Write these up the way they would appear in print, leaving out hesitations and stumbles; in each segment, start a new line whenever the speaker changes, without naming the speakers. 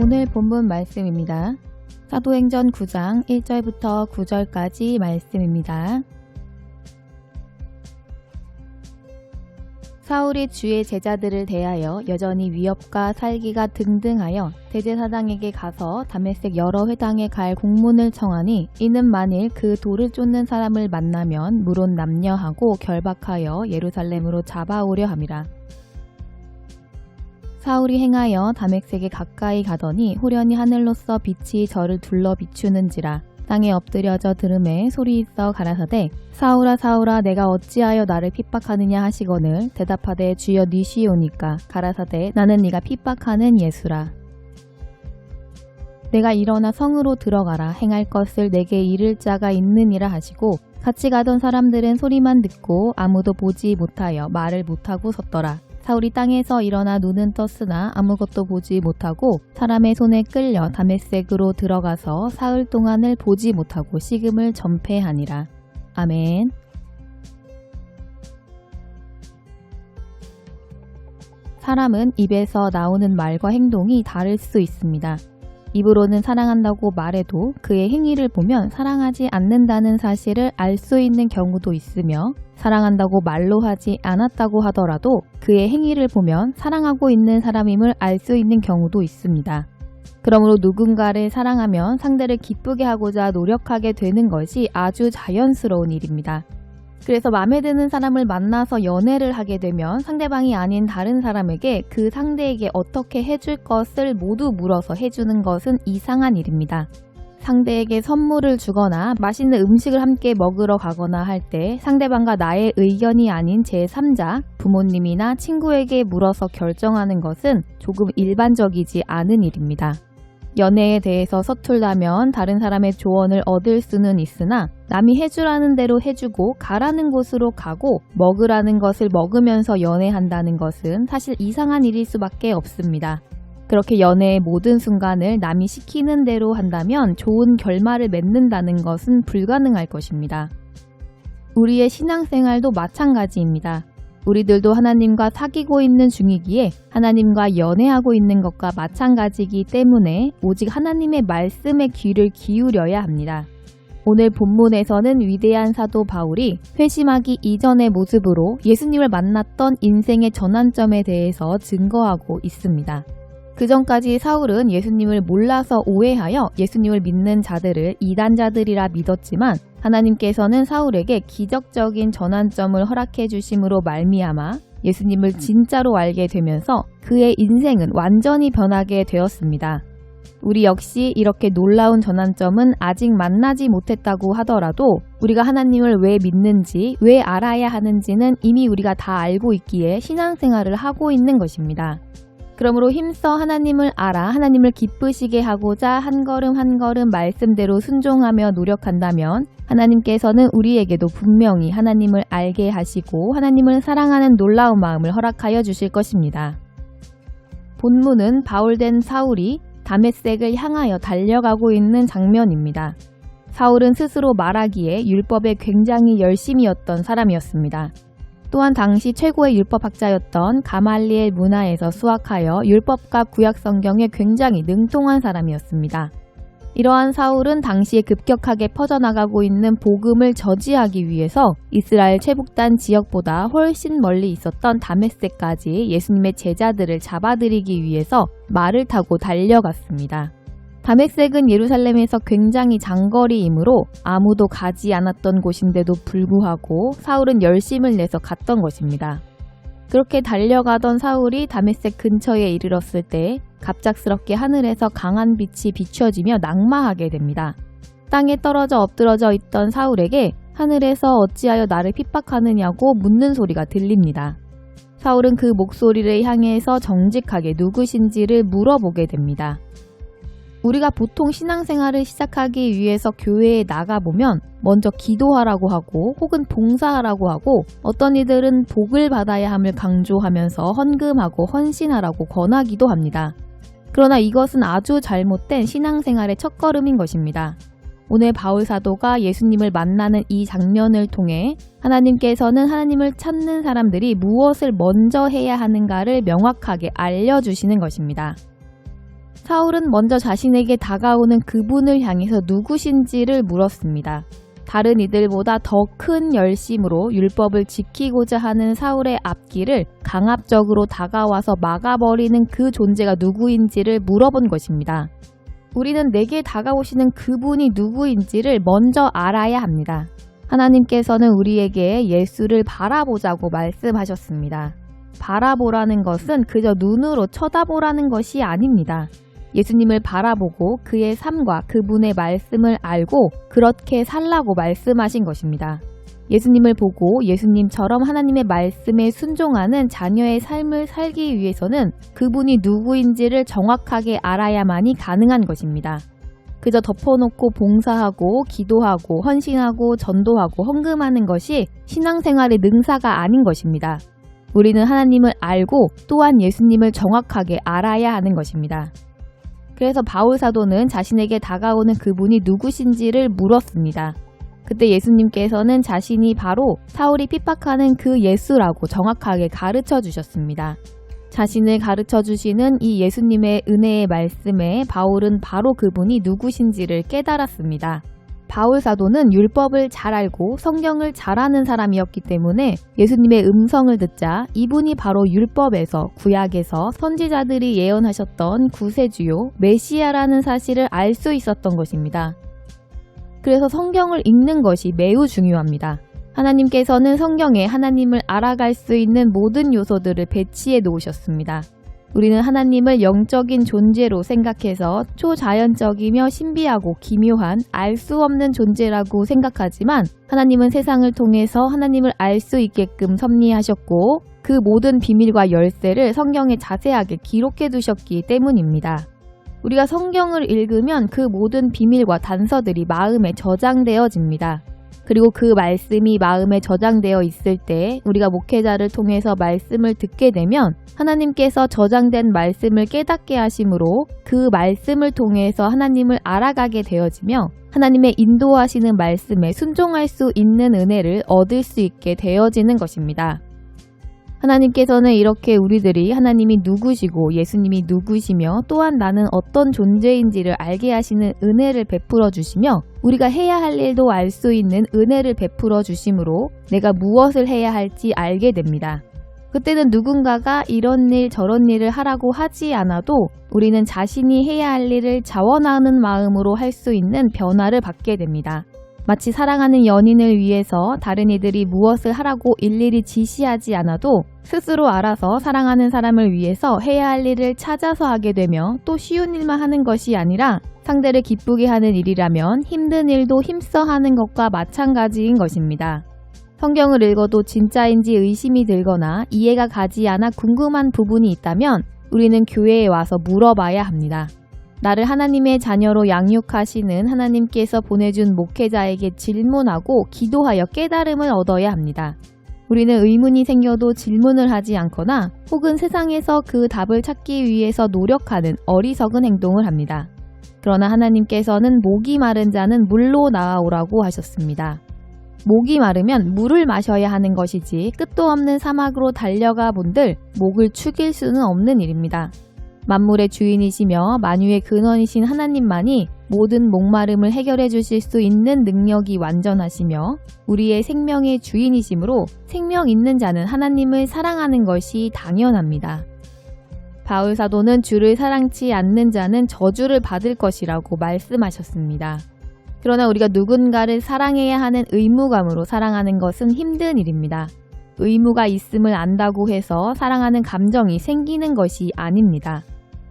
오늘 본문 말씀입니다. 사도행전 9장 1절부터 9절까지 말씀입니다. 사울이 주의 제자들을 대하여 여전히 위협과 살기가 등등하여 대제사장에게 가서 다메섹 여러 회당에 갈 공문을 청하니 이는 만일 그 돌을 쫓는 사람을 만나면 물론 남녀하고 결박하여 예루살렘으로 잡아오려 함이라. 사울이 행하여 다메섹에 가까이 가더니 후련히 하늘로서 빛이 저를 둘러 비추는지라. 땅에 엎드려져 들음에 소리 있어 가라사대 사울아 사울아 내가 어찌하여 나를 핍박하느냐 하시거늘 대답하되 주여 니시오니까 가라사대 나는 네가 핍박하는 예수라. 내가 일어나 성으로 들어가라 행할 것을 내게 이를 자가 있느니라 하시고 같이 가던 사람들은 소리만 듣고 아무도 보지 못하여 말을 못하고 섰더라. 사울이 땅에서 일어나 눈은 떴으나 아무것도 보지 못하고 사람의 손에 끌려 다메섹으로 들어가서 사흘 동안을 보지 못하고 식음을 전폐하니라. 아멘. 사람은 입에서 나오는 말과 행동이 다를 수 있습니다. 입으로는 사랑한다고 말해도 그의 행위를 보면 사랑하지 않는다는 사실을 알 수 있는 경우도 있으며 사랑한다고 말로 하지 않았다고 하더라도 그의 행위를 보면 사랑하고 있는 사람임을 알 수 있는 경우도 있습니다. 그러므로 누군가를 사랑하면 상대를 기쁘게 하고자 노력하게 되는 것이 아주 자연스러운 일입니다. 그래서 마음에 드는 사람을 만나서 연애를 하게 되면 상대방이 아닌 다른 사람에게 그 상대에게 어떻게 해줄 것을 모두 물어서 해주는 것은 이상한 일입니다. 상대에게 선물을 주거나 맛있는 음식을 함께 먹으러 가거나 할 때 상대방과 나의 의견이 아닌 제3자, 부모님이나 친구에게 물어서 결정하는 것은 조금 일반적이지 않은 일입니다. 연애에 대해서 서툴다면 다른 사람의 조언을 얻을 수는 있으나 남이 해주라는 대로 해주고 가라는 곳으로 가고 먹으라는 것을 먹으면서 연애한다는 것은 사실 이상한 일일 수밖에 없습니다. 그렇게 연애의 모든 순간을 남이 시키는 대로 한다면 좋은 결말을 맺는다는 것은 불가능할 것입니다. 우리의 신앙생활도 마찬가지입니다. 우리들도 하나님과 사귀고 있는 중이기에 하나님과 연애하고 있는 것과 마찬가지이기 때문에 오직 하나님의 말씀에 귀를 기울여야 합니다. 오늘 본문에서는 위대한 사도 바울이 회심하기 이전의 모습으로 예수님을 만났던 인생의 전환점에 대해서 증거하고 있습니다. 그 전까지 사울은 예수님을 몰라서 오해하여 예수님을 믿는 자들을 이단자들이라 믿었지만 하나님께서는 사울에게 기적적인 전환점을 허락해 주심으로 말미암아 예수님을 진짜로 알게 되면서 그의 인생은 완전히 변하게 되었습니다. 우리 역시 이렇게 놀라운 전환점은 아직 만나지 못했다고 하더라도 우리가 하나님을 왜 믿는지, 왜 알아야 하는지는 이미 우리가 다 알고 있기에 신앙생활을 하고 있는 것입니다. 그러므로 힘써 하나님을 알아 하나님을 기쁘시게 하고자 한 걸음 한 걸음 말씀대로 순종하며 노력한다면 하나님께서는 우리에게도 분명히 하나님을 알게 하시고 하나님을 사랑하는 놀라운 마음을 허락하여 주실 것입니다. 본문은 바울된 사울이 다메섹을 향하여 달려가고 있는 장면입니다. 사울은 스스로 말하기에 율법에 굉장히 열심이었던 사람이었습니다. 또한 당시 최고의 율법학자였던 가말리엘 문화에서 수학하여 율법과 구약성경에 굉장히 능통한 사람이었습니다. 이러한 사울은 당시에 급격하게 퍼져나가고 있는 복음을 저지하기 위해서 이스라엘 최북단 지역보다 훨씬 멀리 있었던 다메섹까지 예수님의 제자들을 잡아들이기 위해서 말을 타고 달려갔습니다. 다메섹은 예루살렘에서 굉장히 장거리이므로 아무도 가지 않았던 곳인데도 불구하고 사울은 열심을 내서 갔던 것입니다. 그렇게 달려가던 사울이 다메섹 근처에 이르렀을 때 갑작스럽게 하늘에서 강한 빛이 비춰지며 낙마하게 됩니다. 땅에 떨어져 엎드러져 있던 사울에게 하늘에서 어찌하여 나를 핍박하느냐고 묻는 소리가 들립니다. 사울은 그 목소리를 향해서 정직하게 누구신지를 물어보게 됩니다. 우리가 보통 신앙생활을 시작하기 위해서 교회에 나가보면 먼저 기도하라고 하고 혹은 봉사하라고 하고 어떤 이들은 복을 받아야 함을 강조하면서 헌금하고 헌신하라고 권하기도 합니다. 그러나 이것은 아주 잘못된 신앙생활의 첫걸음인 것입니다. 오늘 바울 사도가 예수님을 만나는 이 장면을 통해 하나님께서는 하나님을 찾는 사람들이 무엇을 먼저 해야 하는가를 명확하게 알려주시는 것입니다. 사울은 먼저 자신에게 다가오는 그분을 향해서 누구신지를 물었습니다. 다른 이들보다 더 큰 열심으로 율법을 지키고자 하는 사울의 앞길을 강압적으로 다가와서 막아버리는 그 존재가 누구인지를 물어본 것입니다. 우리는 내게 다가오시는 그분이 누구인지를 먼저 알아야 합니다. 하나님께서는 우리에게 예수를 바라보자고 말씀하셨습니다. 바라보라는 것은 그저 눈으로 쳐다보라는 것이 아닙니다. 예수님을 바라보고 그의 삶과 그분의 말씀을 알고 그렇게 살라고 말씀하신 것입니다. 예수님을 보고 예수님처럼 하나님의 말씀에 순종하는 자녀의 삶을 살기 위해서는 그분이 누구인지를 정확하게 알아야만이 가능한 것입니다. 그저 덮어놓고 봉사하고 기도하고 헌신하고 전도하고 헌금하는 것이 신앙생활의 능사가 아닌 것입니다. 우리는 하나님을 알고 또한 예수님을 정확하게 알아야 하는 것입니다. 그래서 바울 사도는 자신에게 다가오는 그분이 누구신지를 물었습니다. 그때 예수님께서는 자신이 바로 사울이 핍박하는 그 예수라고 정확하게 가르쳐 주셨습니다. 자신을 가르쳐 주시는 이 예수님의 은혜의 말씀에 바울은 바로 그분이 누구신지를 깨달았습니다. 바울 사도는 율법을 잘 알고 성경을 잘 아는 사람이었기 때문에 예수님의 음성을 듣자 이분이 바로 율법에서 구약에서 선지자들이 예언하셨던 구세주요 메시아라는 사실을 알 수 있었던 것입니다. 그래서 성경을 읽는 것이 매우 중요합니다. 하나님께서는 성경에 하나님을 알아갈 수 있는 모든 요소들을 배치해 놓으셨습니다. 우리는 하나님을 영적인 존재로 생각해서 초자연적이며 신비하고 기묘한 알 수 없는 존재라고 생각하지만 하나님은 세상을 통해서 하나님을 알 수 있게끔 섭리하셨고 그 모든 비밀과 열쇠를 성경에 자세하게 기록해 두셨기 때문입니다. 우리가 성경을 읽으면 그 모든 비밀과 단서들이 마음에 저장되어집니다. 그리고 그 말씀이 마음에 저장되어 있을 때 우리가 목회자를 통해서 말씀을 듣게 되면 하나님께서 저장된 말씀을 깨닫게 하심으로 그 말씀을 통해서 하나님을 알아가게 되어지며 하나님의 인도하시는 말씀에 순종할 수 있는 은혜를 얻을 수 있게 되어지는 것입니다. 하나님께서는 이렇게 우리들이 하나님이 누구시고 예수님이 누구시며 또한 나는 어떤 존재인지를 알게 하시는 은혜를 베풀어 주시며 우리가 해야 할 일도 알 수 있는 은혜를 베풀어 주심으로 내가 무엇을 해야 할지 알게 됩니다. 그때는 누군가가 이런 일 저런 일을 하라고 하지 않아도 우리는 자신이 해야 할 일을 자원하는 마음으로 할 수 있는 변화를 받게 됩니다. 마치 사랑하는 연인을 위해서 다른 이들이 무엇을 하라고 일일이 지시하지 않아도 스스로 알아서 사랑하는 사람을 위해서 해야 할 일을 찾아서 하게 되며 또 쉬운 일만 하는 것이 아니라 상대를 기쁘게 하는 일이라면 힘든 일도 힘써 하는 것과 마찬가지인 것입니다. 성경을 읽어도 진짜인지 의심이 들거나 이해가 가지 않아 궁금한 부분이 있다면 우리는 교회에 와서 물어봐야 합니다. 나를 하나님의 자녀로 양육하시는 하나님께서 보내준 목회자에게 질문하고 기도하여 깨달음을 얻어야 합니다. 우리는 의문이 생겨도 질문을 하지 않거나 혹은 세상에서 그 답을 찾기 위해서 노력하는 어리석은 행동을 합니다. 그러나 하나님께서는 목이 마른 자는 물로 나아오라고 하셨습니다. 목이 마르면 물을 마셔야 하는 것이지 끝도 없는 사막으로 달려가 본들 목을 축일 수는 없는 일입니다. 만물의 주인이시며 만유의 근원이신 하나님만이 모든 목마름을 해결해 주실 수 있는 능력이 완전하시며 우리의 생명의 주인이시므로 생명 있는 자는 하나님을 사랑하는 것이 당연합니다. 바울 사도는 주를 사랑치 않는 자는 저주를 받을 것이라고 말씀하셨습니다. 그러나 우리가 누군가를 사랑해야 하는 의무감으로 사랑하는 것은 힘든 일입니다. 의무가 있음을 안다고 해서 사랑하는 감정이 생기는 것이 아닙니다.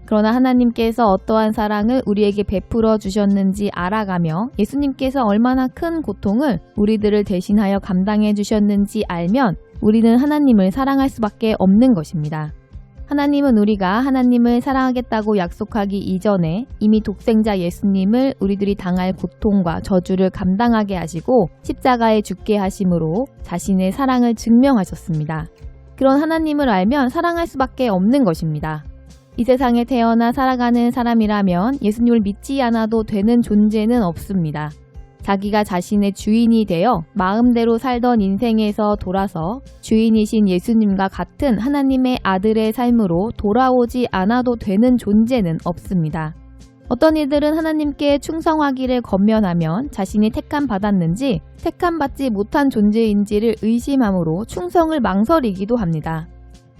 그러나 하나님께서 어떠한 사랑을 우리에게 베풀어 주셨는지 알아가며 예수님께서 얼마나 큰 고통을 우리들을 대신하여 감당해 주셨는지 알면 우리는 하나님을 사랑할 수밖에 없는 것입니다. 하나님은 우리가 하나님을 사랑하겠다고 약속하기 이전에 이미 독생자 예수님을 우리들이 당할 고통과 저주를 감당하게 하시고 십자가에 죽게 하심으로 자신의 사랑을 증명하셨습니다. 그런 하나님을 알면 사랑할 수밖에 없는 것입니다. 이 세상에 태어나 살아가는 사람이라면 예수님을 믿지 않아도 되는 존재는 없습니다. 자기가 자신의 주인이 되어 마음대로 살던 인생에서 돌아서 주인이신 예수님과 같은 하나님의 아들의 삶으로 돌아오지 않아도 되는 존재는 없습니다. 어떤 이들은 하나님께 충성하기를 권면하면 자신이 택함받았는지 택함받지 못한 존재인지를 의심함으로 충성을 망설이기도 합니다.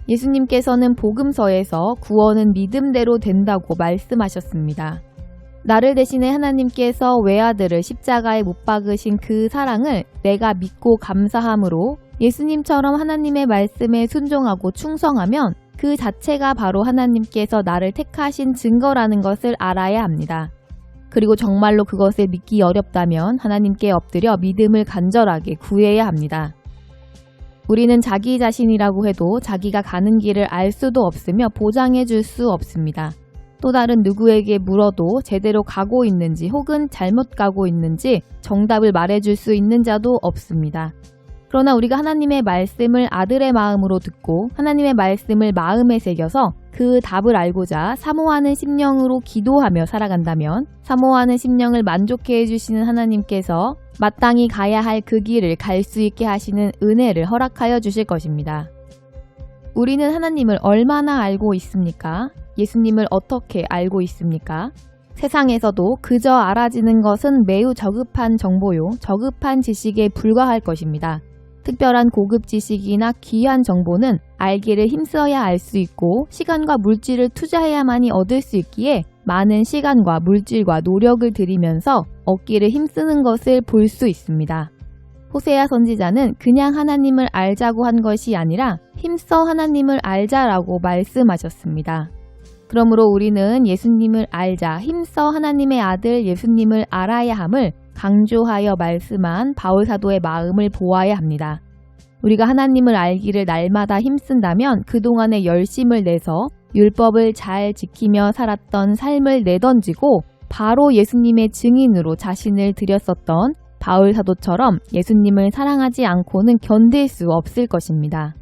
예수님께서는 복음서에서 구원은 믿음대로 된다고 말씀하셨습니다. 나를 대신해 하나님께서 외아들을 십자가에 못 박으신 그 사랑을 내가 믿고 감사함으로 예수님처럼 하나님의 말씀에 순종하고 충성하면 그 자체가 바로 하나님께서 나를 택하신 증거라는 것을 알아야 합니다. 그리고 정말로 그것을 믿기 어렵다면 하나님께 엎드려 믿음을 간절하게 구해야 합니다. 우리는 자기 자신이라고 해도 자기가 가는 길을 알 수도 없으며 보장해 줄 수 없습니다. 또 다른 누구에게 물어도 제대로 가고 있는지 혹은 잘못 가고 있는지 정답을 말해줄 수 있는 자도 없습니다. 그러나 우리가 하나님의 말씀을 아들의 마음으로 듣고 하나님의 말씀을 마음에 새겨서 그 답을 알고자 사모하는 심령으로 기도하며 살아간다면 사모하는 심령을 만족해 해주시는 하나님께서 마땅히 가야 할 그 길을 갈 수 있게 하시는 은혜를 허락하여 주실 것입니다. 우리는 하나님을 얼마나 알고 있습니까? 예수님을 어떻게 알고 있습니까? 세상에서도 그저 알아지는 것은 매우 저급한 정보요, 저급한 지식에 불과할 것입니다. 특별한 고급 지식이나 귀한 정보는 알기를 힘써야 알 수 있고 시간과 물질을 투자해야만이 얻을 수 있기에 많은 시간과 물질과 노력을 들이면서 얻기를 힘쓰는 것을 볼 수 있습니다. 호세아 선지자는 그냥 하나님을 알자고 한 것이 아니라 힘써 하나님을 알자라고 말씀하셨습니다. 그러므로 우리는 예수님을 알자, 힘써 하나님의 아들 예수님을 알아야 함을 강조하여 말씀한 바울 사도의 마음을 보아야 합니다. 우리가 하나님을 알기를 날마다 힘쓴다면 그동안의 열심을 내서 율법을 잘 지키며 살았던 삶을 내던지고 바로 예수님의 증인으로 자신을 드렸었던 바울 사도처럼 예수님을 사랑하지 않고는 견딜 수 없을 것입니다.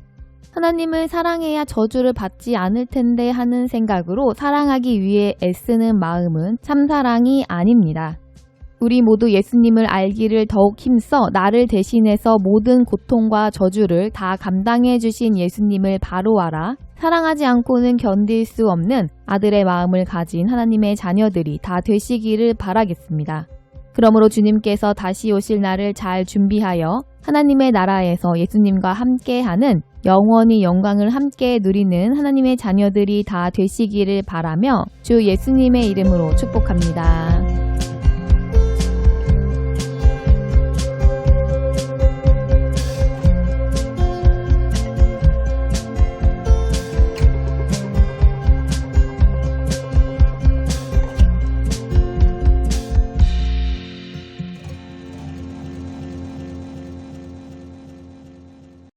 하나님을 사랑해야 저주를 받지 않을 텐데 하는 생각으로 사랑하기 위해 애쓰는 마음은 참사랑이 아닙니다. 우리 모두 예수님을 알기를 더욱 힘써 나를 대신해서 모든 고통과 저주를 다 감당해 주신 예수님을 바로 알아 사랑하지 않고는 견딜 수 없는 아들의 마음을 가진 하나님의 자녀들이 다 되시기를 바라겠습니다. 그러므로 주님께서 다시 오실 날을 잘 준비하여 하나님의 나라에서 예수님과 함께하는 영원히 영광을 함께 누리는 하나님의 자녀들이 다 되시기를 바라며 주 예수님의 이름으로 축복합니다.